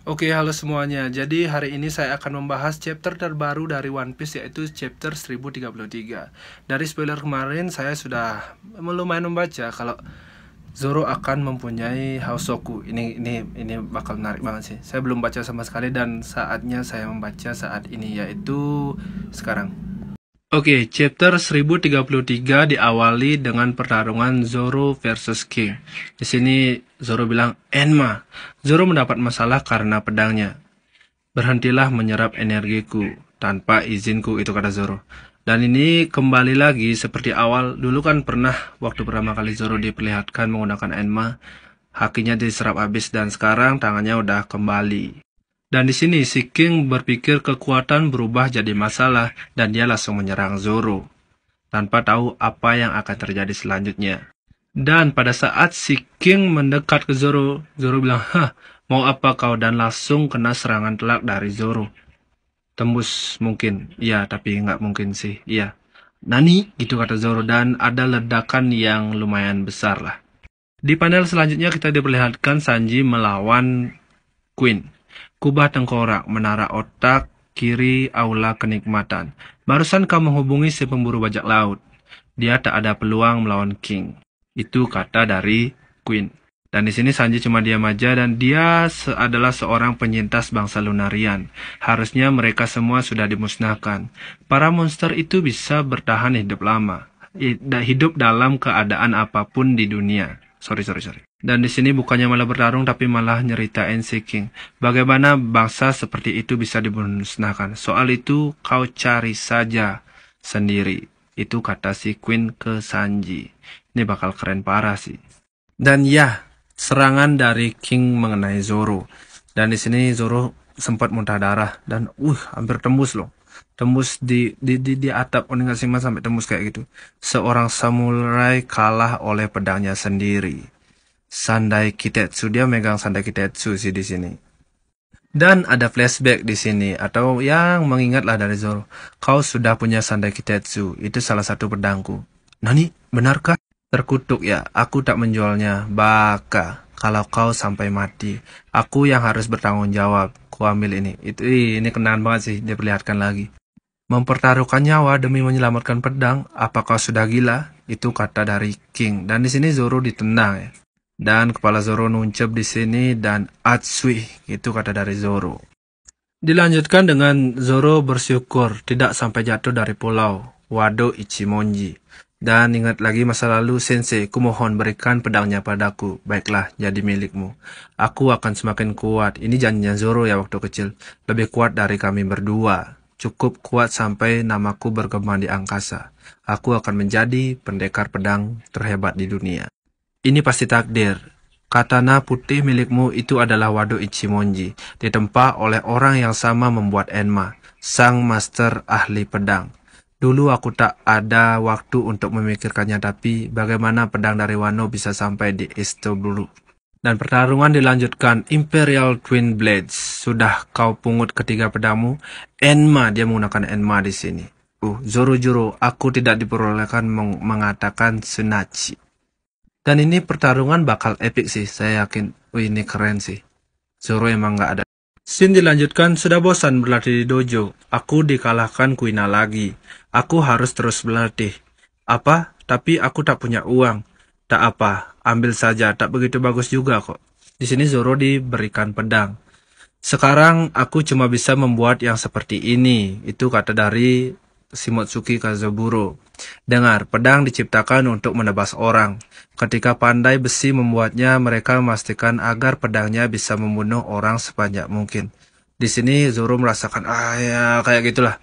Oke, halo semuanya. Jadi hari ini saya akan membahas chapter terbaru dari One Piece, yaitu chapter 1033. Dari spoiler kemarin saya sudah lumayan membaca kalau Zoro akan mempunyai Hausoku. Ini bakal menarik banget sih. Saya belum baca sama sekali dan saatnya saya membaca saat ini, yaitu sekarang. Oke, chapter 1033 diawali dengan pertarungan Zoro versus King. Di sini Zoro bilang, "Enma, Zoro mendapat masalah karena pedangnya. Berhentilah menyerap energiku tanpa izinku," itu kata Zoro. Dan ini kembali lagi seperti awal. Dulu kan pernah waktu pertama kali Zoro diperlihatkan menggunakan Enma, hakinya diserap habis dan sekarang tangannya udah kembali. Dan di sini si King berpikir kekuatan berubah jadi masalah dan dia langsung menyerang Zoro tanpa tahu apa yang akan terjadi selanjutnya. Dan pada saat si King mendekat ke Zoro, Zoro bilang, "Hah, mau apa kau?" Dan langsung kena serangan telak dari Zoro. Tembus mungkin, iya tapi nggak mungkin sih, iya. "Nani?" gitu kata Zoro dan ada ledakan yang lumayan besar lah. Di panel selanjutnya kita diperlihatkan Sanji melawan Queen. Kubah tengkorak, menara otak, kiri aula kenikmatan. Barusan kau menghubungi si pemburu bajak laut. Dia tak ada peluang melawan King. Itu kata dari Queen. Dan di sini Sanji cuma diam aja dan dia adalah seorang penyintas bangsa Lunarian. Harusnya mereka semua sudah dimusnahkan. Para monster itu bisa bertahan hidup lama. Hidup dalam keadaan apapun di dunia. Sorry. Dan di sini bukannya malah bertarung tapi malah nyeritain si King. Bagaimana bangsa seperti itu bisa dimusnahkan? Soal itu kau cari saja sendiri. Itu kata si Queen ke Sanji. Ini bakal keren parah sih. Dan ya, serangan dari King mengenai Zoro. Dan di sini Zoro sempat muntah darah dan hampir tembus loh. Tembus di atap Onigashima sampai tembus kayak gitu. Seorang samurai kalah oleh pedangnya sendiri. Sandai Kitetsu, dia megang Sandai Kitetsu sih di sini. Dan ada flashback di sini atau yang mengingatlah dari Zoro. "Kau sudah punya Sandai Kitetsu, itu salah satu pedangku." "Nani, benarkah?" "Terkutuk ya, aku tak menjualnya. Baka, kalau kau sampai mati, aku yang harus bertanggung jawab. Ku ambil ini." Ini kenaan banget sih, diperlihatkan lagi. "Mempertaruhkan nyawa demi menyelamatkan pedang, apa kau sudah gila?" Itu kata dari King. Dan di sini Zoro ditendang ya. Dan kepala Zoro nuncep di sini dan Atsui, itu kata dari Zoro. Dilanjutkan dengan Zoro bersyukur tidak sampai jatuh dari pulau Wado Ichimonji. Dan ingat lagi masa lalu, "Sensei, kumohon berikan pedangnya padaku. Baiklah, jadi milikmu. Aku akan semakin kuat." Ini janjinya Zoro ya waktu kecil. "Lebih kuat dari kami berdua. Cukup kuat sampai namaku bergema di angkasa. Aku akan menjadi pendekar pedang terhebat di dunia." Ini pasti takdir. Katana putih milikmu itu adalah Wado Ichimonji, ditempa oleh orang yang sama membuat Enma, sang master ahli pedang. Dulu aku tak ada waktu untuk memikirkannya, tapi bagaimana pedang dari Wano bisa sampai di East Blue? Dan pertarungan dilanjutkan. Imperial Twin Blades. Sudah kau pungut ketiga pedangmu? Enma, dia menggunakan Enma di sini. Zoro, aku tidak diperbolehkan mengatakan Tsunachi. Dan ini pertarungan bakal epic sih, saya yakin. Ini keren sih. Zoro emang nggak ada. Scene dilanjutkan, sudah bosan berlatih di dojo. Aku dikalahkan Kuina lagi. Aku harus terus berlatih. Apa? Tapi aku tak punya uang. Tak apa, ambil saja. Tak begitu bagus juga kok. Di sini Zoro diberikan pedang. Sekarang aku cuma bisa membuat yang seperti ini. Itu kata dari Shimotsuki Kazaburo. Dengar, pedang diciptakan untuk menebas orang. Ketika pandai besi membuatnya, mereka memastikan agar pedangnya bisa membunuh orang sebanyak mungkin. Di sini Zoro merasakan, ya kayak gitulah.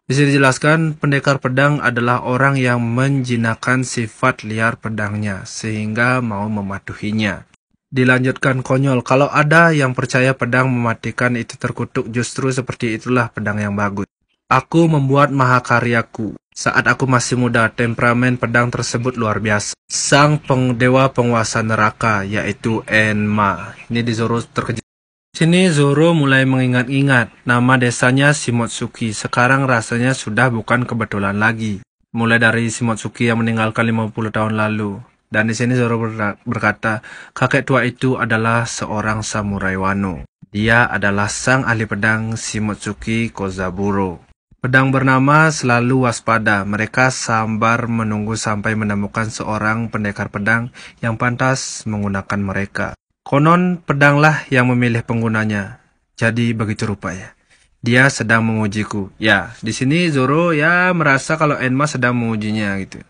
Di sini dijelaskan, pendekar pedang adalah orang yang menjinakkan sifat liar pedangnya, sehingga mau mematuhinya. Dilanjutkan konyol, kalau ada yang percaya pedang mematikan itu terkutuk, justru seperti itulah pedang yang bagus. Aku membuat mahakaryaku. Saat aku masih muda, temperamen pedang tersebut luar biasa. Sang dewa penguasa neraka, yaitu Enma. Ini di Zoro terkejut. Sini Zoro mulai mengingat-ingat nama desanya Shimotsuki. Sekarang rasanya sudah bukan kebetulan lagi. Mulai dari Shimotsuki yang meninggalkan 50 tahun lalu. Dan di sini Zoro berkata, kakek tua itu adalah seorang samurai Wano. Dia adalah sang ahli pedang Shimotsuki Kozaburo. Pedang bernama selalu waspada. Mereka sabar menunggu sampai menemukan seorang pendekar pedang yang pantas menggunakan mereka. Konon pedanglah yang memilih penggunanya. Jadi begitu rupanya. Dia sedang mengujiku. Ya, di sini Zoro ya merasa kalau Enma sedang mengujinya gitu.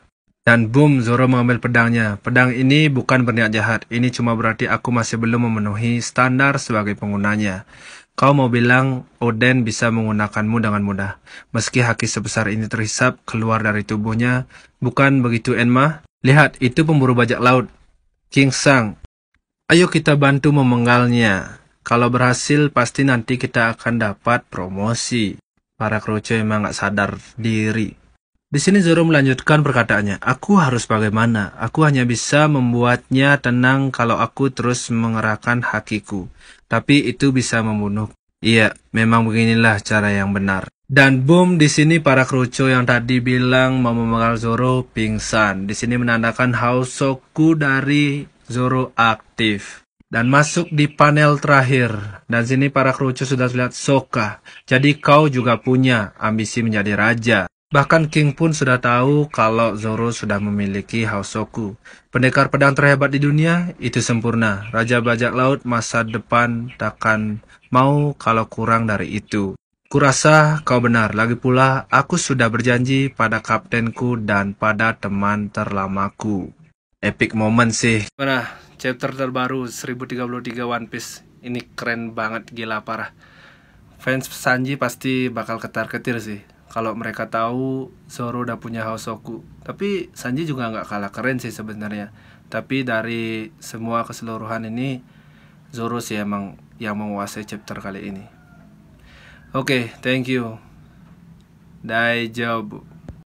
Dan boom, Zoro mengambil pedangnya. Pedang ini bukan berniat jahat. Ini cuma berarti aku masih belum memenuhi standar sebagai penggunanya. Kau mau bilang Oden bisa menggunakanmu dengan mudah. Meski haki sebesar ini terhisap keluar dari tubuhnya. Bukan begitu, Enma? Lihat, itu pemburu bajak laut. King Sang. Ayo kita bantu memenggalnya. Kalau berhasil, pasti nanti kita akan dapat promosi. Para kroco emang gak sadar diri. Di sini Zoro melanjutkan perkataannya. Aku harus bagaimana? Aku hanya bisa membuatnya tenang kalau aku terus mengerahkan hakiku. Tapi itu bisa membunuh. Iya, memang beginilah cara yang benar. Dan boom, di sini para kroco yang tadi bilang mau memenggal Zoro pingsan. Di sini menandakan Hausoku dari Zoro aktif. Dan masuk di panel terakhir. Dan sini para kroco sudah lihat Sokka. Jadi kau juga punya ambisi menjadi raja. Bahkan King pun sudah tahu kalau Zoro sudah memiliki Hausoku. Pendekar pedang terhebat di dunia, itu sempurna. Raja bajak laut masa depan takkan mau kalau kurang dari itu. Kurasa kau benar. Lagi pula, aku sudah berjanji pada kaptenku dan pada teman terlamaku. Epic moment sih. Mana? Chapter terbaru 1033 One Piece. Ini keren banget, gila parah. Fans Sanji pasti bakal ketar-ketir sih kalau mereka tahu Zoro udah punya Hausoku. Tapi Sanji juga nggak kalah keren sih sebenarnya. Tapi dari semua keseluruhan ini, Zoro sih emang yang menguasai chapter kali ini. Oke, thank you. Daijoubu.